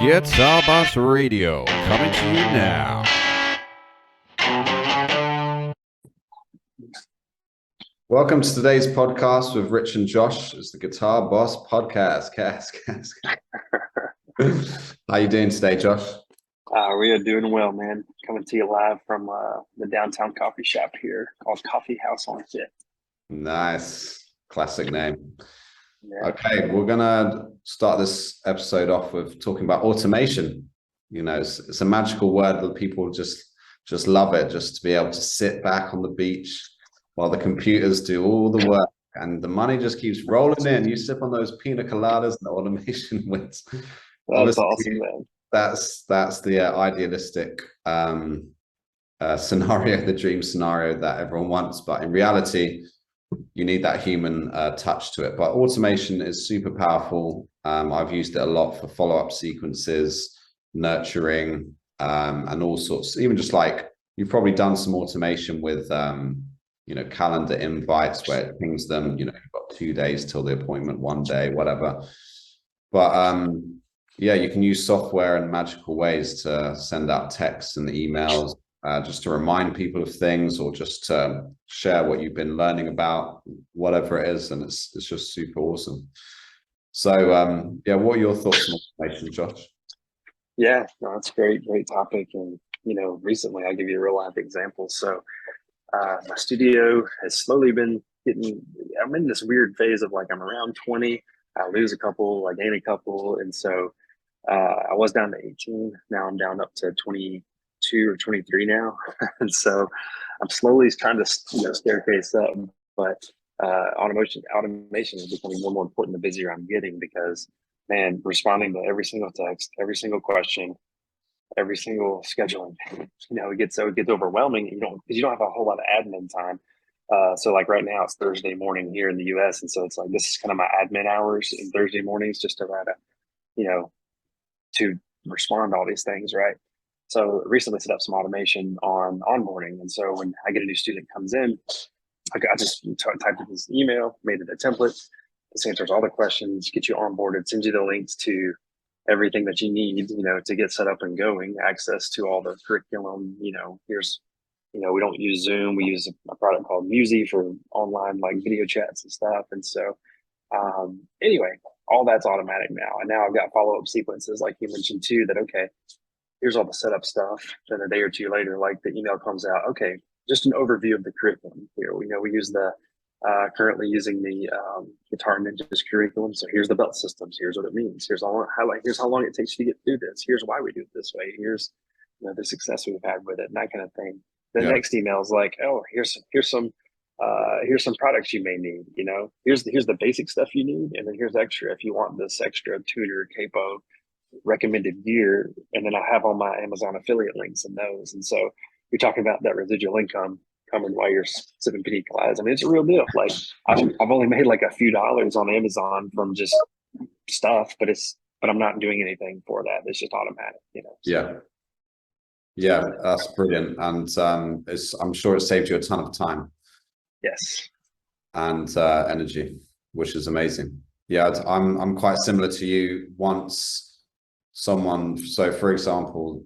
Guitar Boss Radio, coming to you now. Welcome to today's podcast with Rich and Josh. It's the Guitar Boss Podcast. How you doing today, Josh? We are doing well, man. Coming to you live from the downtown coffee shop here called Coffee House on Fifth. Nice. Classic name. Yeah. Okay, we're going to start this episode off with talking about automation. You know, it's a magical word that people just love it, just to be able to sit back on the beach while the computers do all the work and the money just keeps rolling in. You sip on those pina coladas and the automation wins. That's awesome, man. That's the idealistic scenario, the dream scenario that everyone wants. But in reality, you need that human touch to it. But automation is super powerful. I've used it a lot for follow-up sequences, nurturing, and all sorts. Even just like you've probably done some automation with calendar invites where it pings them, you've got 2 days till the appointment, 1 day, whatever. But yeah, you can use software in magical ways to send out texts and emails, just to remind people of things, or just to share what you've been learning about, whatever it is. And it's just super awesome. So yeah, what are your thoughts on automation, Josh? Yeah, no, that's great topic. And recently I'll give you a real life example. So my studio has slowly been I'm in this weird phase of like, I'm around 20, I lose a couple, I gain a couple. And so I was down to 18. Now I'm down up to 22 or 23 now. And so I'm slowly trying to staircase up, but automation is becoming more and more important the busier I'm getting, because man, responding to every single text, every single question, every single scheduling, it gets overwhelming. Because you don't have a whole lot of admin time. So like right now it's Thursday morning here in the US. And so it's like, this is kind of my admin hours in Thursday mornings, just to write to respond to all these things, right? So recently set up some automation on onboarding. And so when I get a new student comes in, I just typed in this email, made it a template. This answers all the questions, get you onboarded, sends you the links to everything that you need, to get set up and going, access to all the curriculum. We don't use Zoom. We use a product called Musi for online like video chats and stuff. And so anyway, all that's automatic now. And now I've got follow-up sequences like you mentioned too, that, okay, here's all the setup stuff. Then a day or two later, like the email comes out, okay, just an overview of the curriculum here. We use the currently using the Guitar Ninjas curriculum. So here's the belt systems. Here's what it means. Here's how long it takes you to get through this. Here's why we do it this way. Here's the success we've had with it, and that kind of thing. The next email is like, oh, here's some products you may need. Here's the basic stuff you need, and then here's extra if you want this extra tuner, capo, recommended gear. And then I have all my Amazon affiliate links in those. And so you're talking about that residual income coming while you're sipping pina coladas. I mean, it's a real deal. Like I've only made like a few dollars on Amazon from just stuff, but I'm not doing anything for that. It's just automatic, So. Yeah, that's brilliant. And I'm sure it saved you a ton of time. Yes. And energy, which is amazing. Yeah, I'm quite similar to you. So for example,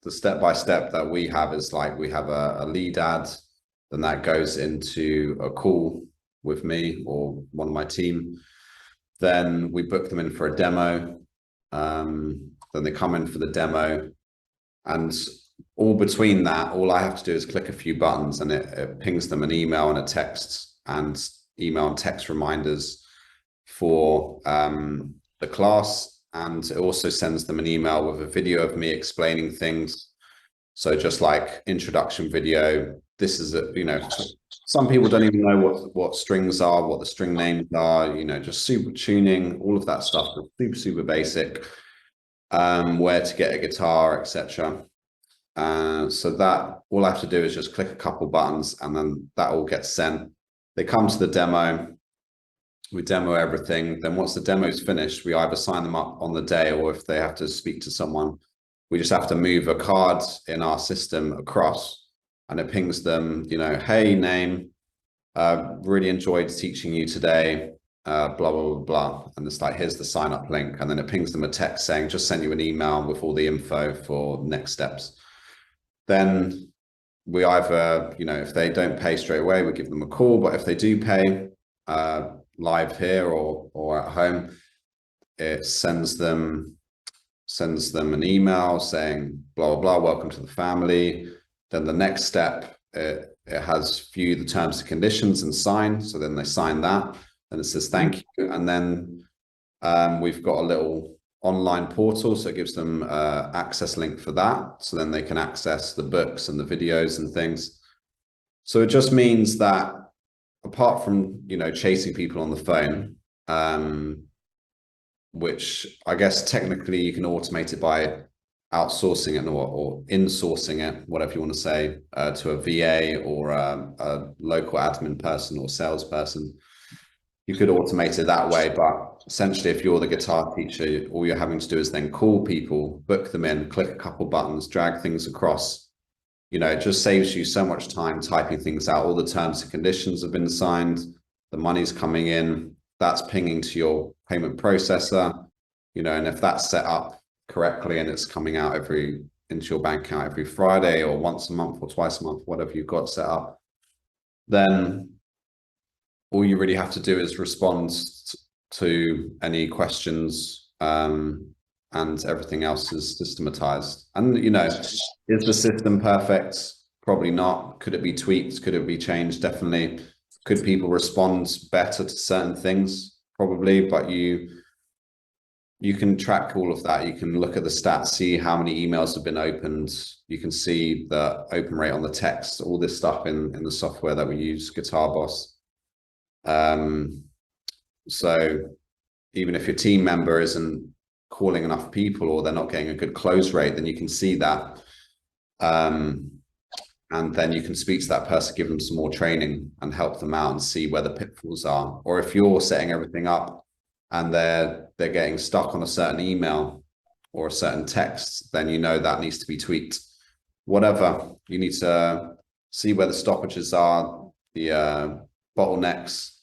the step-by-step that we have is like, we have a lead ad, then that goes into a call with me or one of my team. Then we book them in for a demo. Then they come in for the demo, and all between that, all I have to do is click a few buttons, and it pings them an email and a text, and email and text reminders for the class. And it also sends them an email with a video of me explaining things. So just like introduction video, this is some people don't even know what strings are, what the string names are, just super tuning, all of that stuff, super basic, where to get a guitar, etc. So that all I have to do is just click a couple buttons, and then that all gets sent. They come to the demo, we demo everything. Then once the demo is finished, we either sign them up on the day, or if they have to speak to someone, we just have to move a card in our system across, and it pings them, hey, name, really enjoyed teaching you today. blah, blah, blah, blah. And it's like, here's the sign up link. And then it pings them a text saying, just send you an email with all the info for next steps. Then we either, if they don't pay straight away, we give them a call. But if they do pay live here or at home, it sends them an email saying, blah, blah, blah, welcome to the family. Then the next step, it has view the terms and conditions and sign. So then they sign that. And it says thank you, and then we've got a little online portal, so it gives them access link for that, so then they can access the books and the videos and things. So it just means that apart from chasing people on the phone, which I guess technically you can automate it by outsourcing it or insourcing it, whatever you want to say, to a VA or a local admin person or salesperson. You could automate it that way, but essentially if you're the guitar teacher, all you're having to do is then call people, book them in, click a couple buttons, drag things across. It just saves you so much time typing things out. All the terms and conditions have been signed, the money's coming in, that's pinging to your payment processor, and if that's set up correctly and it's coming out into your bank account every Friday or once a month or twice a month, whatever you've got set up, then all you really have to do is respond to any questions, and everything else is systematized. And, is the system perfect? Probably not. Could it be tweaked? Could it be changed? Definitely. Could people respond better to certain things? Probably, but you can track all of that. You can look at the stats, see how many emails have been opened. You can see the open rate on the text, all this stuff in the software that we use, Guitar Boss. So even if your team member isn't calling enough people or they're not getting a good close rate, then you can see that. And then you can speak to that person, give them some more training and help them out and see where the pitfalls are. Or if you're setting everything up and they're getting stuck on a certain email or a certain text, then that needs to be tweaked. Whatever, you need to see where the stoppages are, the bottlenecks,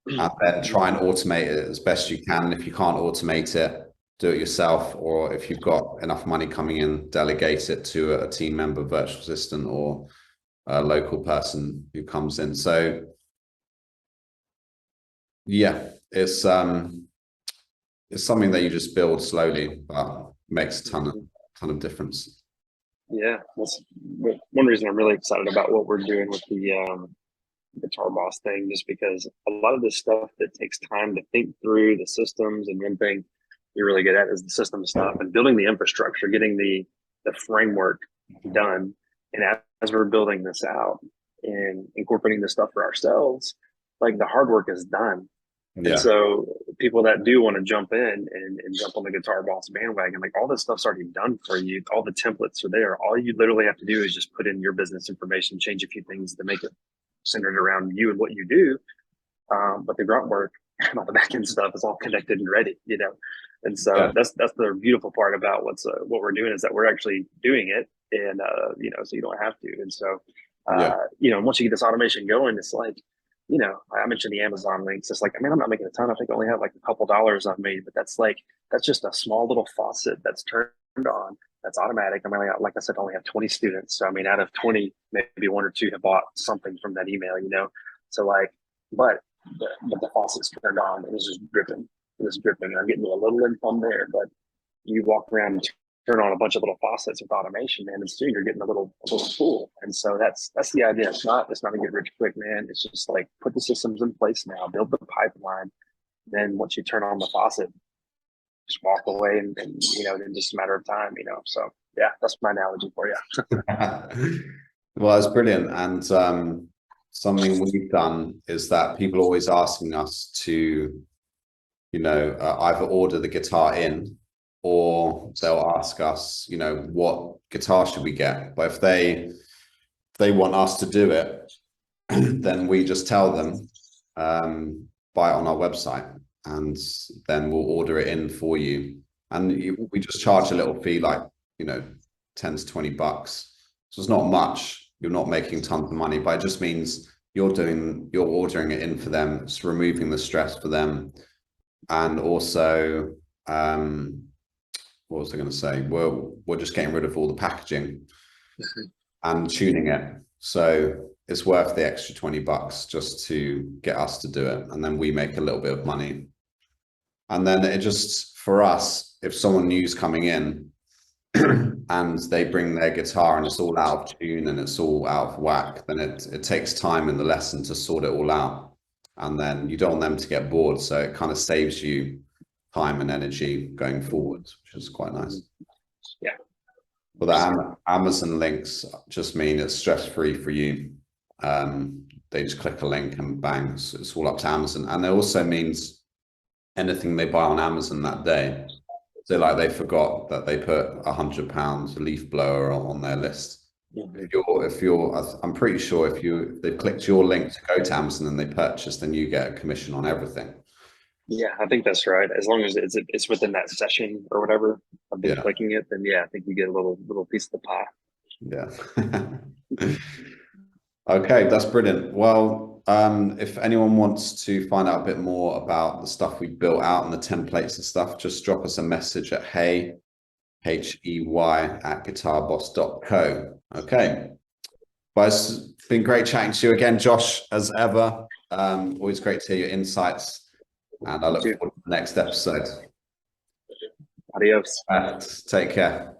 and then try and automate it as best you can. If you can't automate it, do it yourself, or if you've got enough money coming in, delegate it to a team member, virtual assistant, or a local person who comes in. So yeah, it's something that you just build slowly, but makes a ton of difference. Yeah, that's one reason I'm really excited about what we're doing with the Guitar Boss thing, just because a lot of this stuff that takes time to think through the systems, and one thing you're really good at is the system stuff and building the infrastructure, getting the framework done. And as we're building this out and incorporating this stuff for ourselves, like the hard work is done. Yeah. And so people that do want to jump in and jump on the Guitar Boss bandwagon, like all this stuff's already done for you. All the templates are there. All you literally have to do is just put in your business information, change a few things to make it centered around you and what you do. But the grunt work and all the back end stuff is all connected and ready, And so that's the beautiful part about what we're doing, is that we're actually doing it, and so you don't have to. And so once you get this automation going, it's like, I mentioned the Amazon links. It's like, I'm not making a ton. I think I only have like a couple dollars I've made, but that's just a small little faucet that's turned on. That's automatic. Like I said, I only have 20 students. So, out of 20, maybe one or two have bought something from that email, So but the faucet's turned on and it's just dripping. It's dripping. And I'm getting a little income there, but you walk around and turn on a bunch of little faucets with automation, man, and soon you're getting a little pool. And so that's the idea. It's not a get rich quick, man. It's just like, put the systems in place now, build the pipeline. Then once you turn on the faucet, just walk away and in just a matter of time, So yeah, that's my analogy for you. Well, it's brilliant. And something we've done is that people are always asking us to, either order the guitar in, or they'll ask us, what guitar should we get? But if they want us to do it, then we just tell them, buy it on our website, and then we'll order it in for you. And we just charge a little fee, like, 10 to $20. So it's not much. You're not making tons of money, but it just means you're ordering it in for them. It's removing the stress for them. And also, what was I going to say? We're just getting rid of all the packaging and tuning it. So it's worth the extra $20 just to get us to do it. And then we make a little bit of money. And then it just, for us, if someone new's coming in and they bring their guitar and it's all out of tune and it's all out of whack, then it takes time in the lesson to sort it all out. And then you don't want them to get bored. So it kind of saves you time and energy going forward, which is quite nice. Yeah. Well, the Amazon links just mean it's stress-free for you. They just click a link and bang, it's all up to Amazon. And it also means anything they buy on Amazon that day. So like they forgot that they put £100 leaf blower on their list. If you're, I'm pretty sure if they've clicked your link to go to Amazon and they purchase, then you get a commission on everything. Yeah, I think that's right. As long as it's within that session or whatever I've been clicking it, then yeah, I think you get a little piece of the pie. Yeah. Okay, that's brilliant. Well, if anyone wants to find out a bit more about the stuff we built out and the templates and stuff, just drop us a message at hey, HEY @guitarboss.co. Okay. Well, it's been great chatting to you again, Josh, as ever. Always great to hear your insights. And I look forward to the next episode. Adios. Take care.